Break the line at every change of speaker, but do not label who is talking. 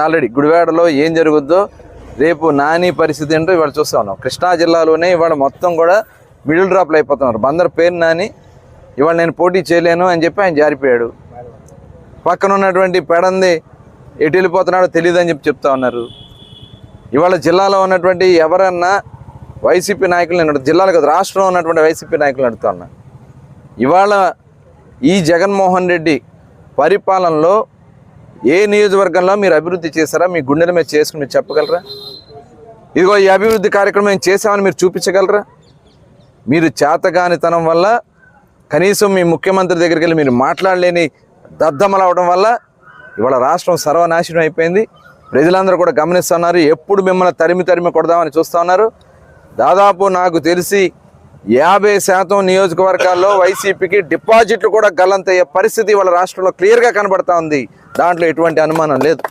Already గుడివాడలో ఏం జరుగుద్దో రేపు నాని పరిస్థితి ఏంటో ఇవాళ చూస్తా ఉన్నాం. కృష్ణా జిల్లాలోనే ఇవాళ మొత్తం కూడా మిడిల్ డ్రాప్లు అయిపోతున్నారు. బందర్ పేరు నాని ఇవాళ నేను పోటీ చేయలేను అని చెప్పి ఆయన జారిపోయాడు. పక్కన ఉన్నటువంటి పెడంది ఎటు వెళ్ళిపోతున్నాడో తెలియదు అని చెప్పి చెప్తా ఉన్నారు. ఇవాళ జిల్లాలో ఉన్నటువంటి ఎవరన్నా వైసీపీ నాయకులు నేను జిల్లాలో కాదు రాష్ట్రంలో ఉన్నటువంటి వైసీపీ నాయకులు అడుగుతా ఉన్నా. ఇవాళ ఈ జగన్మోహన్ రెడ్డి పరిపాలనలో ఏ నియోజకవర్గంలో మీరు అభివృద్ధి చేశారా? మీ గుండెల మీద చేసుకుని మీరు చెప్పగలరా? ఇదిగో ఈ అభివృద్ధి కార్యక్రమం మేము చేసామని మీరు చూపించగలరా? మీరు చేతగానితనం వల్ల కనీసం మీ ముఖ్యమంత్రి దగ్గరికి వెళ్ళి మీరు మాట్లాడలేని దద్దమలవడం వల్ల ఇవాళ రాష్ట్రం సర్వనాశనం అయిపోయింది. ప్రజలందరూ కూడా గమనిస్తున్నారు. ఎప్పుడు మిమ్మల్ని తరిమి కొడదామని చూస్తూ ఉన్నారు. దాదాపు నాకు తెలిసి 50% నియోజకవర్గాల్లో వైసీపీకి డిపాజిట్లు కూడా గల్లంతయ్యే పరిస్థితి వాళ్ళ రాష్ట్రంలో క్లియర్గా కనబడతా ఉంది. దాంట్లో ఎటువంటి అనుమానం లేదు.